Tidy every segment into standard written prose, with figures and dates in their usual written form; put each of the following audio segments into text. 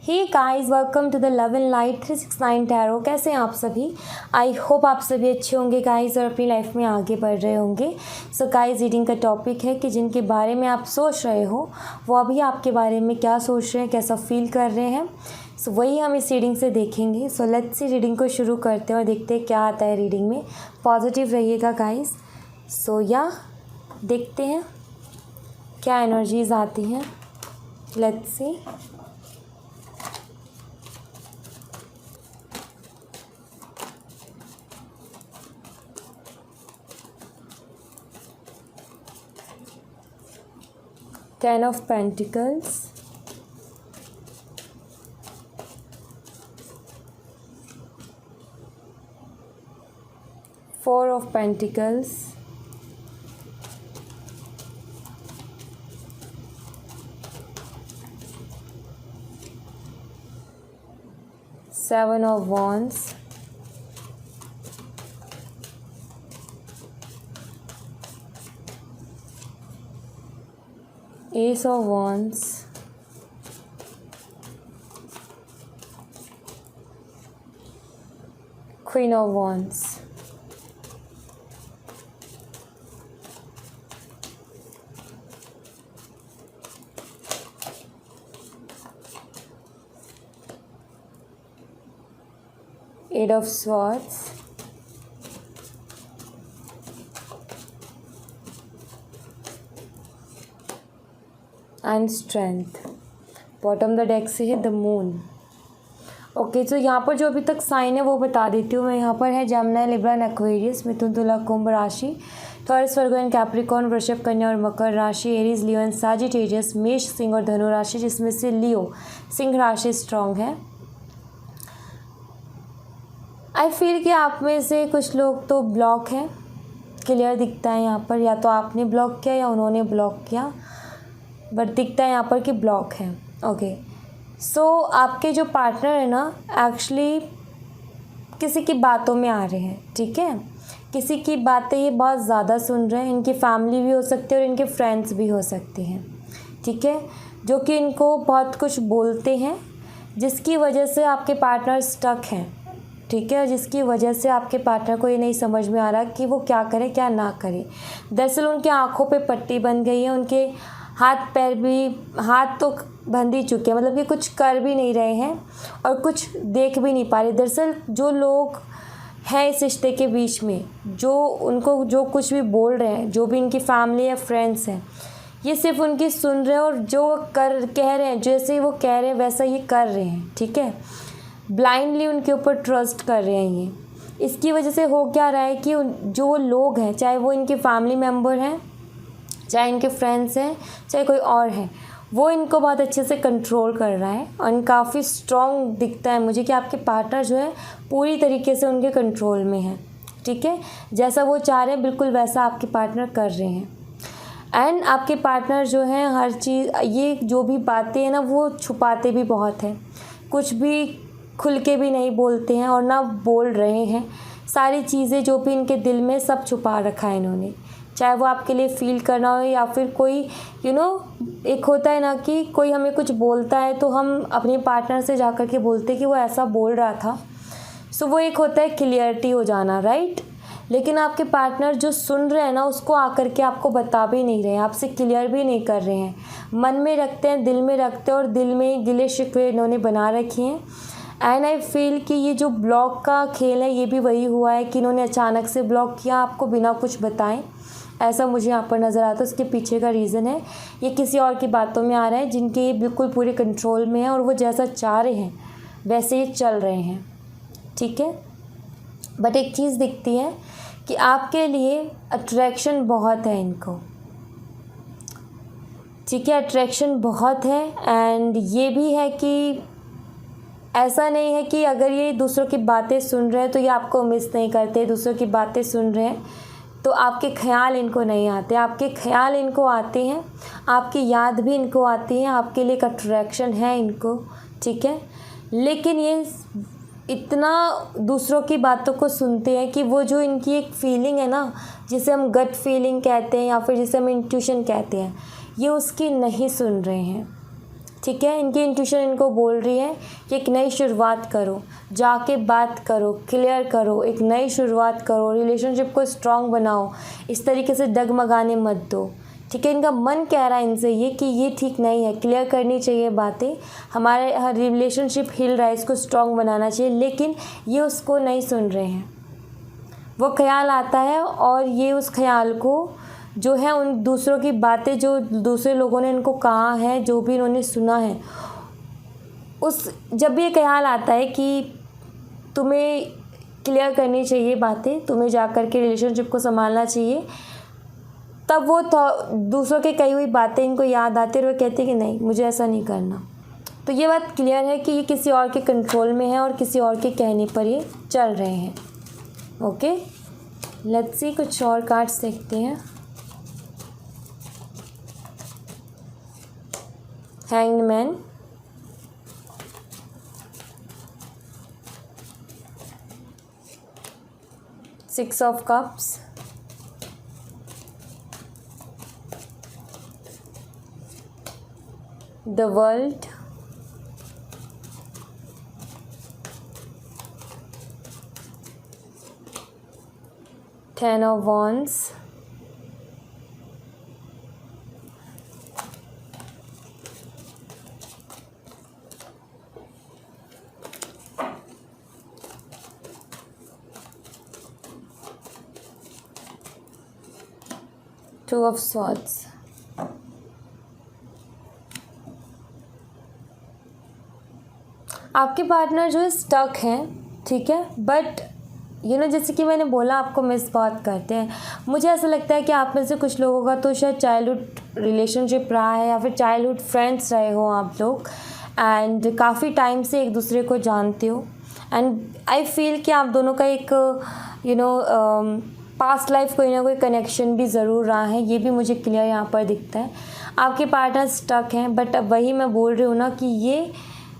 Hey guys, welcome to the love and light 369 tarot. कैसे हैं आप सभी? आई होप आप सभी अच्छे होंगे गाइस और अपनी लाइफ में आगे बढ़ रहे होंगे। सो गाइस, रीडिंग का टॉपिक है कि जिनके बारे में आप सोच रहे हो वो अभी आपके बारे में क्या सोच रहे हैं, कैसा फील कर रहे हैं। सो वही हम इस रीडिंग से देखेंगे। सो लेट्स सी, रीडिंग को शुरू करते हैं और देखते हैं क्या आता है रीडिंग में। पॉजिटिव रहिएगा गाइस। सो या देखते हैं क्या एनर्जीज आती हैं। Let's see. Ten of Pentacles, Four of Pentacles, Seven of Wands, Ace of Wands, Queen of Wands, Eight of Swords, and strength. Bottom the deck से है द मून। ओके, तो यहाँ पर जो अभी तक साइन है वो बता देती हूँ मैं। यहाँ पर है जेमिनी, लिब्रा एंड एक्वेरियस, मिथुन, तुला, कुंभ राशि, टॉरस, वर्गो एंड कैप्रिकॉर्न, वृषभ, कन्या और मकर राशि, एरीज, लियो एंड सैजिटेरियस, मेष, सिंह और धनु राशि, जिसमें से लियो सिंह राशि स्ट्रांग है। आई फील कि आप में से कुछ लोग तो ब्लॉक हैं, क्लियर दिखता है यहाँ पर। या तो आपने ब्लॉक किया या उन्होंने ब्लॉक किया, बट दिखता है यहाँ पर कि ब्लॉक है। ओके, सो आपके जो पार्टनर है ना, एक्चुअली किसी की बातों में आ रहे हैं। ठीक है, किसी की बातें ये बहुत ज़्यादा सुन रहे हैं। इनकी फैमिली भी हो सकती है और इनके फ्रेंड्स भी हो सकते हैं। ठीक है, जो कि इनको बहुत कुछ बोलते हैं, जिसकी वजह से आपके पार्टनर स्टक हैं। ठीक है, जिसकी वजह से आपके पार्टनर को ये नहीं समझ में आ रहा कि वो क्या करे क्या ना करे। दरअसल उनकी आँखों पे पट्टी बन गई है, उनके हाथ पैर भी, हाथ तो बंध ही चुके हैं, मतलब कि कुछ कर भी नहीं रहे हैं और कुछ देख भी नहीं पा रहे। दरअसल जो लोग हैं इस रिश्ते के बीच में, जो उनको जो कुछ भी बोल रहे हैं, जो भी इनकी फैमिली या फ्रेंड्स हैं, ये सिर्फ उनकी सुन रहे हैं और जो कह रहे हैं, जैसे ही वो कह रहे हैं वैसा ये कर रहे हैं। ठीक है, ब्लाइंडली उनके ऊपर ट्रस्ट कर रहे हैं ये। इसकी वजह से हो क्या रहा है कि जो लोग हैं, चाहे वो इनके फैमिली मेम्बर हैं, चाहे इनके फ्रेंड्स हैं, चाहे कोई और है, वो इनको बहुत अच्छे से कंट्रोल कर रहा है। और काफ़ी स्ट्रॉन्ग दिखता है मुझे कि आपके पार्टनर जो है पूरी तरीके से उनके कंट्रोल में है। ठीक है, जैसा वो चाह रहे हैं बिल्कुल वैसा आपके पार्टनर कर रहे हैं। एंड आपके पार्टनर जो है हर चीज़, ये जो भी बातें हैं ना, वो छुपाते भी बहुत हैं। कुछ भी खुल के भी नहीं बोलते हैं और ना बोल रहे हैं। सारी चीज़ें जो भी इनके दिल में सब छुपा रखा है इन्होंने, चाहे वो आपके लिए फ़ील करना हो या फिर कोई एक होता है ना कि कोई हमें कुछ बोलता है तो हम अपने पार्टनर से जा कर के बोलते कि वो ऐसा बोल रहा था। सो वो एक होता है क्लियरिटी हो जाना, राइट। लेकिन आपके पार्टनर जो सुन रहे हैं ना, उसको आकर के आपको बता भी नहीं रहे हैं, आपसे क्लियर भी नहीं कर रहे हैं, मन में रखते हैं, दिल में रखते हैं और दिल में गिले शिकवे इन्होंने बना रखे हैं। एंड आई फील कि ये जो ब्लॉक का खेल है ये भी वही हुआ है कि इन्होंने अचानक से ब्लॉक किया आपको बिना कुछ बताएं। ऐसा मुझे यहाँ पर नज़र आता है। उसके पीछे का रीज़न है ये किसी और की बातों में आ रहा है, जिनके ये बिल्कुल पूरे कंट्रोल में है और वो जैसा चाह रहे हैं वैसे ये चल रहे हैं। ठीक है, बट एक चीज़ दिखती है कि आपके लिए अट्रैक्शन बहुत है इनको। ठीक है, अट्रैक्शन बहुत है। एंड ये भी है कि ऐसा नहीं है कि अगर ये दूसरों की बातें सुन रहे हैं तो ये आपको मिस नहीं करते। दूसरों की बातें सुन रहे हैं तो आपके ख्याल इनको नहीं आते, आपके ख्याल इनको आते हैं, आपकी याद भी इनको आती है, आपके लिए एक अट्रैक्शन है इनको। ठीक है, लेकिन ये इतना दूसरों की बातों को सुनते हैं कि वो जो इनकी एक फीलिंग है ना, जिसे हम गट फीलिंग कहते हैं या फिर जिसे हम इंट्यूशन कहते हैं, ये उसकी नहीं सुन रहे हैं। ठीक है। इनकी इंट्यूशन इनको बोल रही है कि एक नई शुरुआत करो, जाके बात करो, क्लियर करो, एक नई शुरुआत करो, रिलेशनशिप को स्ट्रॉन्ग बनाओ, इस तरीके से डगमगाने मत दो, ठीक है। इनका मन कह रहा है इनसे ये कि ये ठीक नहीं है, क्लियर करनी चाहिए बातें, हमारे हर रिलेशनशिप हिल रहा है, इसको स्ट्रॉन्ग बनाना चाहिए, लेकिन ये उसको नहीं सुन रहे हैं। वो ख्याल आता है और ये उस ख्याल को जो है उन दूसरों की बातें जो दूसरे लोगों ने इनको कहा है, जो भी इन्होंने सुना है, उस जब भी ये ख्याल आता है कि तुम्हें क्लियर करनी चाहिए बातें, तुम्हें जा कर के रिलेशनशिप को संभालना चाहिए, तब वो दूसरों की कही हुई बातें इनको याद आती है और वो कहते हैं कि नहीं, मुझे ऐसा नहीं करना। तो ये बात क्लियर है कि ये किसी और के कंट्रोल में है और किसी और के कहने पर ये चल रहे हैं। ओके, लेट्स सी कुछ और कार्ड्स देखते हैं। Hanged man, six of cups, the world, ten of wands, two of swords. आपके पार्टनर जो है स्टक हैं, ठीक है, बट जैसे कि मैंने बोला आपको मिस बहुत करते हैं। मुझे ऐसा लगता है कि आप में से कुछ लोगों का तो शायद चाइल्डहुड रिलेशनशिप रहा है या फिर चाइल्डहुड फ्रेंड्स रहे हो आप लोग, एंड काफ़ी टाइम से एक दूसरे को जानते हो, एंड आई फील कि आप दोनों का एक पास्ट लाइफ कोई ना कोई कनेक्शन भी ज़रूर रहा है, ये भी मुझे क्लियर यहाँ पर दिखता है। आपके पार्टनर स्टक हैं, बट अब वही मैं बोल रही हूँ ना कि ये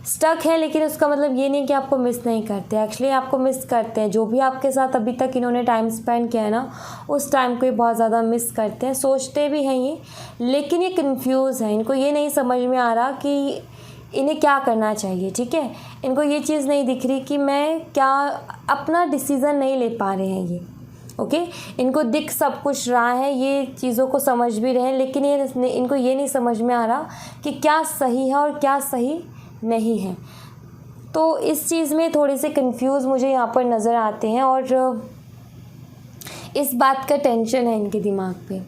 स्टक है, लेकिन उसका मतलब ये नहीं कि आपको मिस नहीं करते, एक्चुअली आपको मिस करते हैं। जो भी आपके साथ अभी तक इन्होंने टाइम स्पेंड किया है ना, उस टाइम को ये बहुत ज़्यादा मिस करते हैं, सोचते भी हैं ये, लेकिन ये कंफ्यूज है, इनको ये नहीं समझ में आ रहा कि इन्हें क्या करना चाहिए, ठीक है। इनको ये चीज़ नहीं दिख रही कि मैं क्या, अपना डिसीज़न नहीं ले पा रहे हैं ये, ओके। इनको दिख सब कुछ रहा है, ये चीज़ों को समझ भी रहे हैं, लेकिन इनको ये नहीं समझ में आ रहा कि क्या सही है और क्या सही नहीं है। तो इस चीज़ में थोड़े से कंफ्यूज मुझे यहाँ पर नज़र आते हैं, और इस बात का टेंशन है इनके दिमाग पे।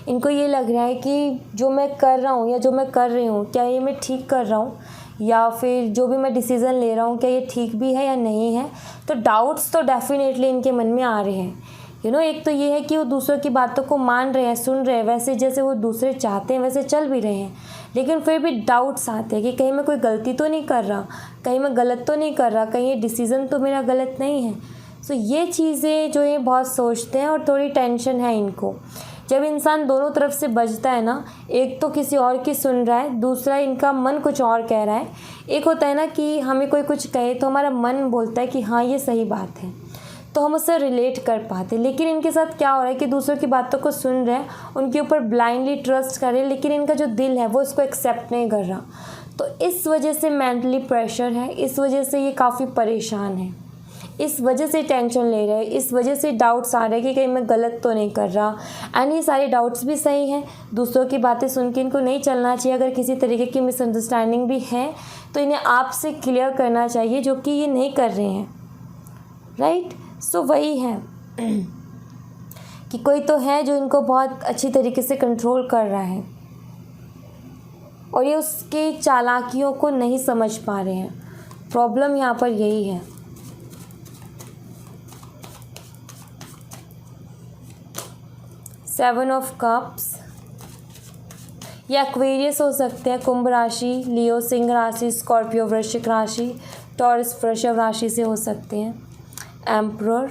इनको ये लग रहा है कि जो मैं कर रहा हूँ या जो मैं कर रही हूँ, क्या ये मैं ठीक कर रहा हूँ, या फिर जो भी मैं डिसीज़न ले रहा हूँ क्या ये ठीक भी है या नहीं है। तो डाउट्स तो डेफिनेटली इनके मन में आ रहे हैं। एक तो ये है कि वो दूसरों की बातों को मान रहे हैं, सुन रहे हैं, वैसे जैसे वो दूसरे चाहते हैं वैसे चल भी रहे हैं, लेकिन फिर भी डाउट्स आते हैं कि कहीं मैं कोई गलती तो नहीं कर रहा, कहीं मैं गलत तो नहीं कर रहा, कहीं ये डिसीज़न तो मेरा गलत नहीं है। सो ये चीज़ें जो ये बहुत सोचते हैं और थोड़ी टेंशन है इनको। जब इंसान दोनों तरफ से बजता है ना, एक तो किसी और की सुन रहा है, दूसरा इनका मन कुछ और कह रहा है। एक होता है ना कि हमें कोई कुछ कहे तो हमारा मन बोलता है कि हाँ ये सही बात है, तो हम उससे रिलेट कर पाते, लेकिन इनके साथ क्या हो रहा है कि दूसरों की बातों को सुन रहे हैं, उनके ऊपर ब्लाइंडली ट्रस्ट कर रहे हैं, लेकिन इनका जो दिल है वो इसको एक्सेप्ट नहीं कर रहा। तो इस वजह से मेंटली प्रेशर है, इस वजह से ये काफ़ी परेशान है, इस वजह से टेंशन ले रहे हैं, इस वजह से डाउट्स आ रहे हैं कि कहीं मैं गलत तो नहीं कर रहा। एंड ये सारे डाउट्स भी सही हैं, दूसरों की बातें सुन के इनको नहीं चलना चाहिए। अगर किसी तरीके की मिसअंडरस्टैंडिंग भी है तो इन्हें आपसे क्लियर करना चाहिए, जो कि ये नहीं कर रहे हैं, राइट। सो वही है कि कोई तो है जो इनको बहुत अच्छी तरीके से कंट्रोल कर रहा है और ये उसके चालाकियों को नहीं समझ पा रहे हैं। प्रॉब्लम यहाँ पर यही है। सेवन ऑफ कप्स, ये एक्वेरियस हो सकते हैं, कुंभ राशि, लियो सिंह राशि, स्कॉर्पियो वृश्चिक राशि, टॉरस वृषभ राशि से हो सकते हैं। एम्परर,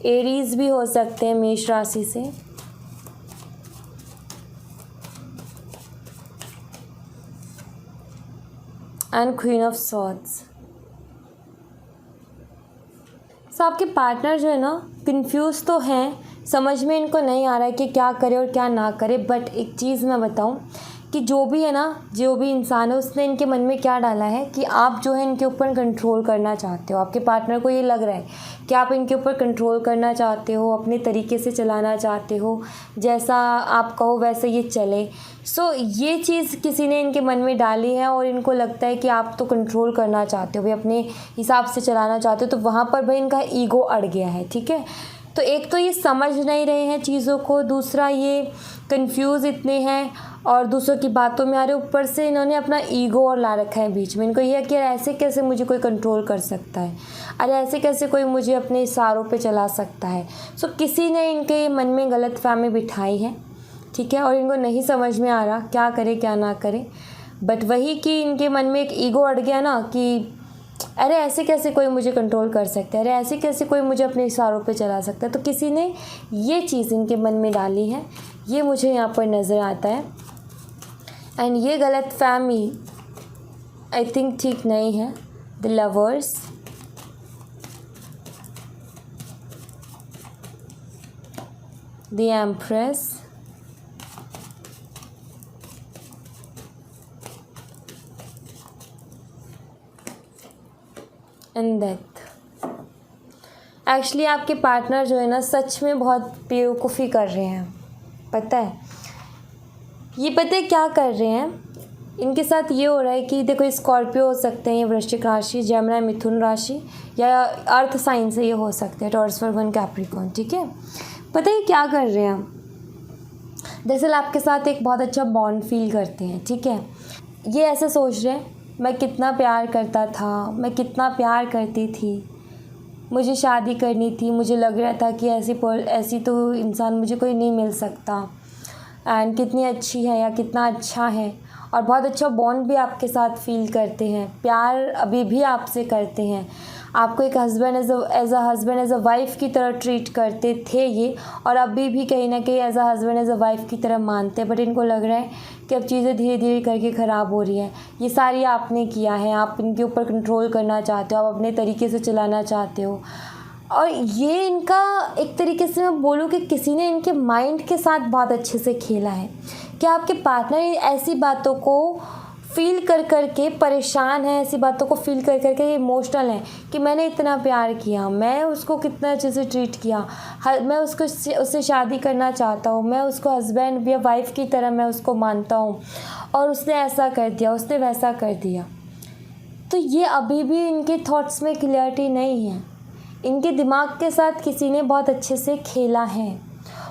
एरीज भी हो सकते हैं मेष राशि से। And queen of swords. So आपके पार्टनर जो है ना कंफ्यूज तो हैं, समझ में इनको नहीं आ रहा है कि क्या करे और क्या ना करे। बट एक चीज़ मैं बताऊं कि जो भी है ना, जो भी इंसान है उसने इनके मन में क्या डाला है कि आप जो है इनके ऊपर कंट्रोल करना चाहते हो। आपके पार्टनर को ये लग रहा है कि आप इनके ऊपर कंट्रोल करना चाहते हो, अपने तरीके से चलाना चाहते हो, जैसा आप कहो वैसे ये चले। सो ये चीज़ किसी ने इनके मन में डाली है और इनको लगता है कि आप तो कंट्रोल करना चाहते हो भाई, अपने हिसाब से चलाना चाहते हो, तो वहाँ पर भाई इनका ईगो अड़ गया है। ठीक है, तो एक तो ये समझ नहीं रहे हैं चीज़ों को, दूसरा ये कंफ्यूज इतने हैं और दूसरों की बातों में आ रहे, ऊपर से इन्होंने अपना ईगो और ला रखा है बीच में। इनको ये है कि ऐसे कैसे मुझे कोई कंट्रोल कर सकता है, अरे ऐसे कैसे कोई मुझे अपने इशारों पे चला सकता है। सो किसी ने इनके मन में गलतफहमी बिठाई है। ठीक है, और इनको नहीं समझ में आ रहा क्या करे क्या ना करे, बट वही कि इनके मन में एक ईगो अड़ गया ना कि अरे ऐसे कैसे कोई मुझे कंट्रोल कर सकता है, अरे ऐसे कैसे कोई मुझे अपने इशारों पे चला सकता है। तो किसी ने ये चीज़ इनके मन में डाली है, ये मुझे यहाँ पर नज़र आता है। एंड ये गलतफहमी आई थिंक ठीक नहीं है। The lovers, the empress, and death. Actually आपके पार्टनर जो है ना सच में बहुत बेवकूफ़ी कर रहे हैं। पता है ये, पता है क्या कर रहे हैं, इनके साथ ये हो रहा है कि देखो स्कॉर्पियो हो सकते हैं, वृश्चिक राशि, जेमिनी मिथुन राशि, या अर्थ साइन से ये हो सकते हैं, टॉरस वर्गन कैप्रिकॉर्न। ठीक है, पता है क्या कर रहे हैं, दरअसल आपके साथ एक बहुत अच्छा बॉन्ड फील करते हैं। ठीक है, ये ऐसे सोच रहे हैं मैं कितना प्यार करता था, मैं कितना प्यार करती थी, मुझे शादी करनी थी, मुझे लग रहा था कि ऐसी तो इंसान मुझे कोई नहीं मिल सकता, एंड कितनी अच्छी है या कितना अच्छा है, और बहुत अच्छा बॉन्ड भी आपके साथ फील करते हैं, प्यार अभी भी आपसे करते हैं, आपको एक हस्बैंड एज अ वाइफ की तरह ट्रीट करते थे ये, और अभी भी कहीं ना कहीं as a husband as a wife की तरह मानते हैं। बट इनको लग रहा है कि अब चीज़ें धीरे धीरे करके ख़राब हो रही हैं। ये सारी आपने किया है, आप इनके ऊपर कंट्रोल करना चाहते हो, आप अपने तरीके से चलाना चाहते हो, और ये इनका एक तरीके से मैं बोलूँ कि किसी ने इनके माइंड के साथ बहुत अच्छे से खेला है। क्या आपके पार्टनर ऐसी बातों को फील कर कर के परेशान है, ऐसी बातों को फील कर कर के इमोशनल है कि मैंने इतना प्यार किया, मैं उसको कितना अच्छे से ट्रीट किया, मैं उससे शादी करना चाहता हूँ, मैं उसको हस्बैंड या वाइफ की तरह मैं उसको मानता हूँ, और उसने ऐसा कर दिया, उसने वैसा कर दिया। तो ये अभी भी इनके थॉट्स में क्लियरिटी नहीं है, इनके दिमाग के साथ किसी ने बहुत अच्छे से खेला है।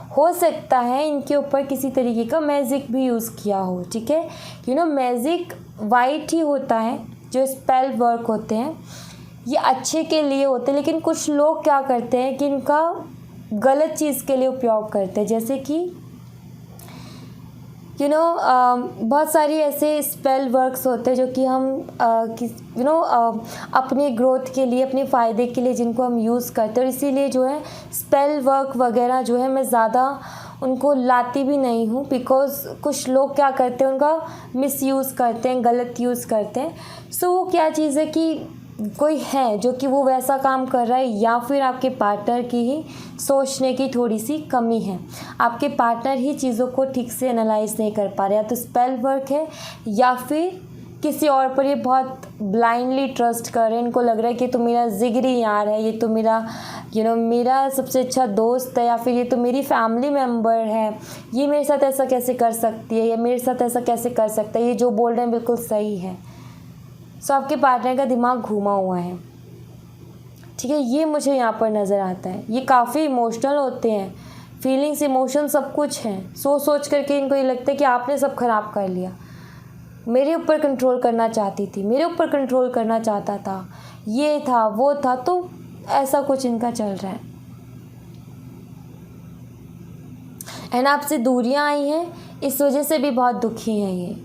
हो सकता है इनके ऊपर किसी तरीके का मैजिक भी यूज़ किया हो। ठीक है, मैजिक वाइट ही होता है, जो स्पेल वर्क होते हैं ये अच्छे के लिए होते हैं, लेकिन कुछ लोग क्या करते हैं कि इनका गलत चीज़ के लिए उपयोग करते हैं। जैसे कि बहुत सारी ऐसे स्पेल वर्क्स होते हैं जो कि हम अपने ग्रोथ के लिए, अपने फ़ायदे के लिए जिनको हम यूज़ करते हैं, और इसीलिए जो है स्पेल वर्क वगैरह जो है मैं ज़्यादा उनको लाती भी नहीं हूँ, बिकॉज़ कुछ लोग क्या करते हैं उनका मिसयूज़ करते हैं, गलत यूज़ करते हैं। सो वो क्या चीज़ है कि कोई है जो कि वो वैसा काम कर रहा है, या फिर आपके पार्टनर की ही सोचने की थोड़ी सी कमी है, आपके पार्टनर ही चीज़ों को ठीक से एनालाइज नहीं कर पा रहे, या तो स्पेल वर्क है या फिर किसी और पर ये बहुत ब्लाइंडली ट्रस्ट कर रहे हैं। इनको लग रहा है कि तो मेरा जिगरी यार है, ये तो मेरा मेरा सबसे अच्छा दोस्त है, या फिर ये तो मेरी फैमिली मेम्बर है, ये मेरे साथ ऐसा कैसे कर सकती है, या मेरे साथ ऐसा कैसे कर सकता है, ये जो बोल रहे हैं बिल्कुल सही है। सो आपके पार्टनर का दिमाग घूमा हुआ है। ठीक है, ये मुझे यहाँ पर नज़र आता है। ये काफ़ी इमोशनल होते हैं, फीलिंग्स, इमोशन सब कुछ हैं। सोच करके इनको ये लगता है कि आपने सब ख़राब कर लिया, मेरे ऊपर कंट्रोल करना चाहती थी, मेरे ऊपर कंट्रोल करना चाहता था, ये था वो था, तो ऐसा कुछ इनका चल रहा है। एंड आपसे दूरियां आई हैं, इस वजह से भी बहुत दुखी हैं ये।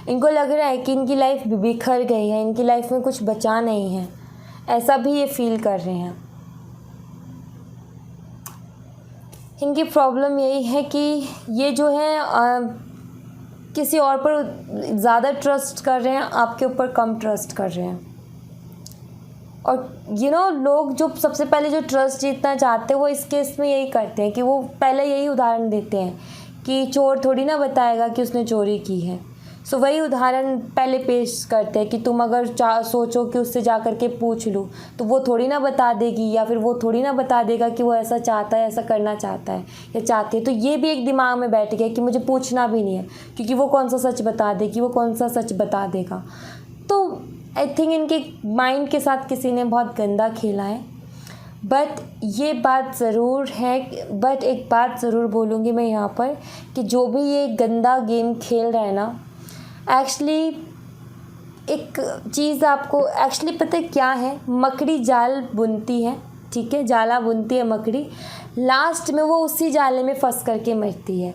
इनको लग रहा है कि इनकी लाइफ बिखर गई है, इनकी लाइफ में कुछ बचा नहीं है, ऐसा भी ये फील कर रहे हैं। इनकी प्रॉब्लम यही है कि ये जो है किसी और पर ज़्यादा ट्रस्ट कर रहे हैं, आपके ऊपर कम ट्रस्ट कर रहे हैं। और लोग जो सबसे पहले जो ट्रस्ट जीतना चाहते हैं वो इस केस में यही करते हैं कि वो पहले यही उदाहरण देते हैं कि चोर थोड़ी ना बताएगा कि उसने चोरी की है। सो वही उदाहरण पहले पेश करते हैं कि तुम अगर सोचो कि उससे जा कर के पूछ लूँ तो वो थोड़ी ना बता देगी, या फिर वो थोड़ी ना बता देगा कि वो ऐसा चाहता है, ऐसा करना चाहता है या चाहती है। तो ये भी एक दिमाग में बैठ गया कि मुझे पूछना भी नहीं है, क्योंकि वो कौन सा सच बता देगी, वो कौन सा सच बता देगा। तो आई थिंक इनके माइंड के साथ किसी ने बहुत गंदा खेला है। बट ये बात ज़रूर है, बट एक बात ज़रूर बोलूँगी मैं यहाँ पर कि जो भी ये गंदा गेम खेल रहा है ना, एक्चुअली एक चीज़ आपको एक्चुअली पता है क्या है, मकड़ी जाल बुनती है, ठीक है, जाला बुनती है मकड़ी, लास्ट में वो उसी जाले में फंस करके मरती है,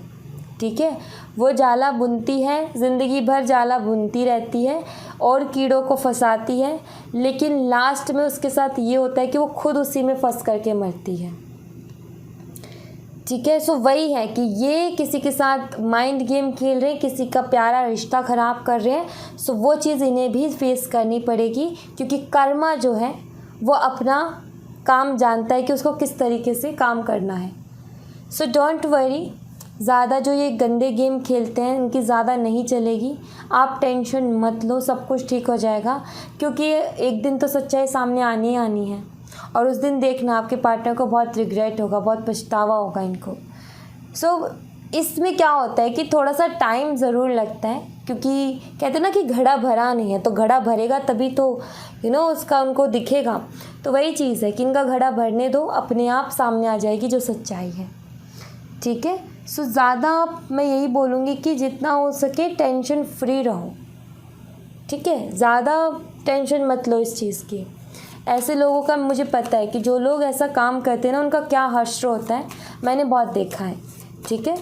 ठीक है। वो जाला बुनती है, ज़िंदगी भर जाला बुनती रहती है और कीड़ों को फंसाती है, लेकिन लास्ट में उसके साथ ये होता है कि वो खुद उसी में फंस करके मरती है, ठीक है। सो वही है कि ये किसी के साथ माइंड गेम खेल रहे हैं, किसी का प्यारा रिश्ता ख़राब कर रहे हैं। सो वो चीज़ इन्हें भी फेस करनी पड़ेगी, क्योंकि कर्मा जो है वो अपना काम जानता है कि उसको किस तरीके से काम करना है। सो डोंट वरी, ज़्यादा जो ये गंदे गेम खेलते हैं इनकी ज़्यादा नहीं चलेगी। आप टेंशन मत लो, सब कुछ ठीक हो जाएगा, क्योंकि एक दिन तो सच्चाई सामने आनी ही आनी है, और उस दिन देखना आपके पार्टनर को बहुत रिग्रेट होगा, बहुत पछतावा होगा इनको। सो इसमें क्या होता है कि थोड़ा सा टाइम ज़रूर लगता है, क्योंकि कहते हैं ना कि घड़ा भरा नहीं है, तो घड़ा भरेगा तभी तो उसका उनको दिखेगा। तो वही चीज़ है कि इनका घड़ा भरने दो, अपने आप सामने आ जाएगी जो सच्चाई है, ठीक है। सो ज़्यादा मैं यही बोलूँगी कि जितना हो सके टेंशन फ्री रहो, ठीक है, ज़्यादा टेंशन मत लो इस चीज़ की। ऐसे लोगों का मुझे पता है कि जो लोग ऐसा काम करते हैं ना, उनका क्या हश्र होता है, मैंने बहुत देखा है, ठीक है।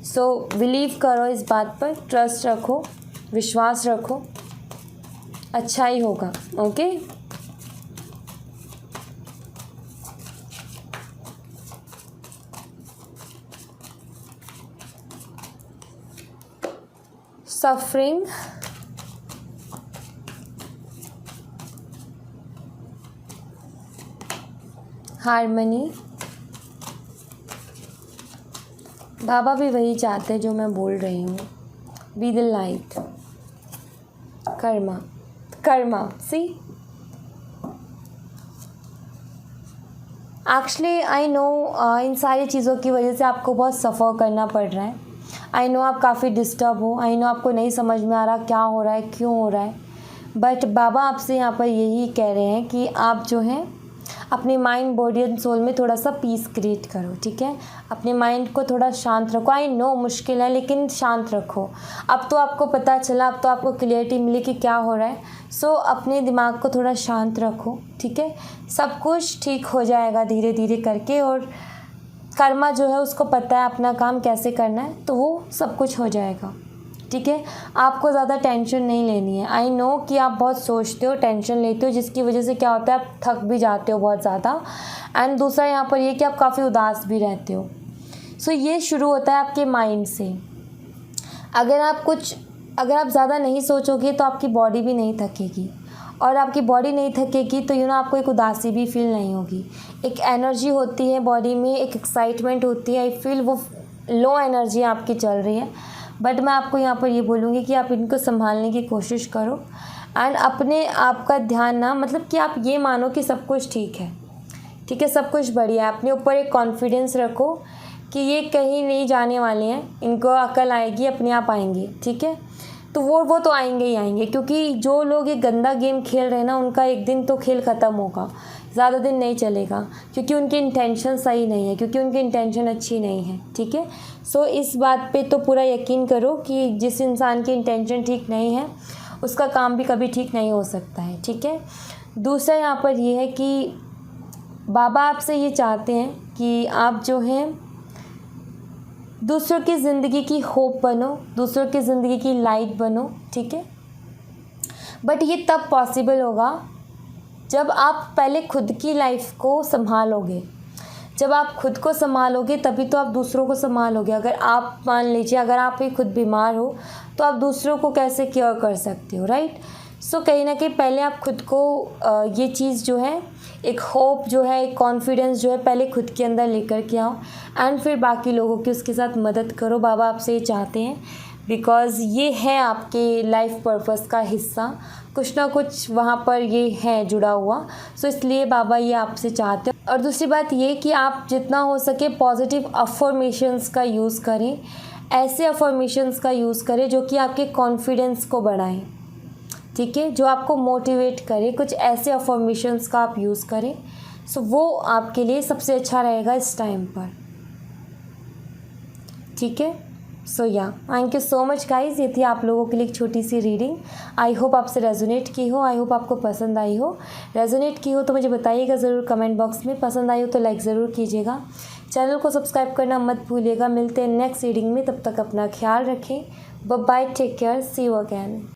सो बिलीव करो इस बात पर, ट्रस्ट रखो, विश्वास रखो, अच्छा ही होगा, ओके। सफरिंग, हार्मनी, बाबा भी वही चाहते हैं जो मैं बोल रही हूँ, be the light, karma, karma, see actually I know इन सारी चीज़ों की वजह से आपको बहुत सफ़र करना पड़ रहा है। आई नो आप काफ़ी डिस्टर्ब हो, आई नो आपको नहीं समझ में आ रहा क्या हो रहा है, क्यों हो रहा है, बट बाबा आपसे यहाँ पर यही कह रहे हैं कि आप जो हैं अपने माइंड, बॉडी एंड सोल में थोड़ा सा पीस क्रिएट करो, ठीक है। अपने माइंड को थोड़ा शांत रखो। आई नो मुश्किल है, लेकिन शांत रखो। अब तो आपको पता चला, अब तो आपको क्लियरिटी मिली कि क्या हो रहा है। सो अपने दिमाग को थोड़ा शांत रखो, ठीक है। सब कुछ ठीक हो जाएगा धीरे धीरे करके, और कर्मा जो है उसको पता है अपना काम कैसे करना है, तो वो सब कुछ हो जाएगा, ठीक है। आपको ज़्यादा टेंशन नहीं लेनी है। आई नो कि आप बहुत सोचते हो, टेंशन लेते हो, जिसकी वजह से क्या होता है आप थक भी जाते हो बहुत ज़्यादा, एंड दूसरा यहाँ पर ये कि आप काफ़ी उदास भी रहते हो। सो ये शुरू होता है आपके माइंड से। अगर आप ज़्यादा नहीं सोचोगे तो आपकी बॉडी भी नहीं थकेगी, और आपकी बॉडी नहीं थकेगी तो आपको एक उदासी भी फील नहीं होगी। एक एनर्जी होती है बॉडी में, एक एक्साइटमेंट होती है। आई फील वो लो एनर्जी आपकी चल रही है, बट मैं आपको यहाँ पर ये बोलूँगी कि आप इनको संभालने की कोशिश करो, एंड अपने आप का ध्यान ना, मतलब कि आप ये मानो कि सब कुछ ठीक है, ठीक है, सब कुछ बढ़िया है। अपने ऊपर एक कॉन्फिडेंस रखो कि ये कहीं नहीं जाने वाले हैं, इनको अकल आएगी, अपने आप आएंगे, ठीक है। तो वो तो आएंगे ही आएंगे, क्योंकि जो लोग ये गंदा गेम खेल रहे हैं ना, उनका एक दिन तो खेल ख़त्म होगा, ज़्यादा दिन नहीं चलेगा, क्योंकि उनकी इंटेंशन सही नहीं है, क्योंकि उनकी इंटेंशन अच्छी नहीं है, ठीक है। सो इस बात पे तो पूरा यकीन करो कि जिस इंसान की इंटेंशन ठीक नहीं है उसका काम भी कभी ठीक नहीं हो सकता है, ठीक है। दूसरा यहाँ पर ये है कि बाबा आपसे ये चाहते हैं कि आप जो हैं दूसरों की ज़िंदगी की होप बनो, दूसरों की ज़िंदगी की लाइट बनो, ठीक है। बट ये तब पॉसिबल होगा जब आप पहले खुद की लाइफ को संभालोगे। जब आप खुद को संभालोगे तभी तो आप दूसरों को संभालोगे। अगर आप मान लीजिए, अगर आप ही खुद बीमार हो तो आप दूसरों को कैसे केयर कर सकते हो, राइट। सो कहीं ना कहीं पहले आप खुद को ये चीज़ जो है, एक होप जो है, एक कॉन्फिडेंस जो है, पहले खुद के अंदर लेकर के आओ एंड फिर बाकी लोगों की उसके साथ मदद करो। बाबा आपसे ये चाहते हैं बिकॉज़ ये है आपके लाइफ पर्पस का हिस्सा, कुछ ना कुछ वहाँ पर ये है जुड़ा हुआ। सो इसलिए बाबा ये आपसे चाहते हैं। और दूसरी बात ये कि आप जितना हो सके पॉजिटिव अफर्मेशंस का यूज़ करें, ऐसे अफर्मेशंस का यूज़ करें जो कि आपके कॉन्फिडेंस को बढ़ाएं, ठीक है, जो आपको मोटिवेट करे। कुछ ऐसे अफर्मेशंस का आप यूज़ करें, सो वो आपके लिए सबसे अच्छा रहेगा इस टाइम पर, ठीक है। सो या thank you so much guys, ये थी आप लोगों के लिए एक छोटी सी रीडिंग। आई होप आपसे रेजोनेट की हो, आई होप आपको पसंद आई हो। रेजोनेट की हो तो मुझे बताइएगा ज़रूर कमेंट बॉक्स में, पसंद आई हो तो लाइक ज़रूर कीजिएगा, चैनल को सब्सक्राइब करना मत भूलिएगा। मिलते हैं नेक्स्ट रीडिंग में, तब तक अपना ख्याल रखें। Bye bye, take care, see you again.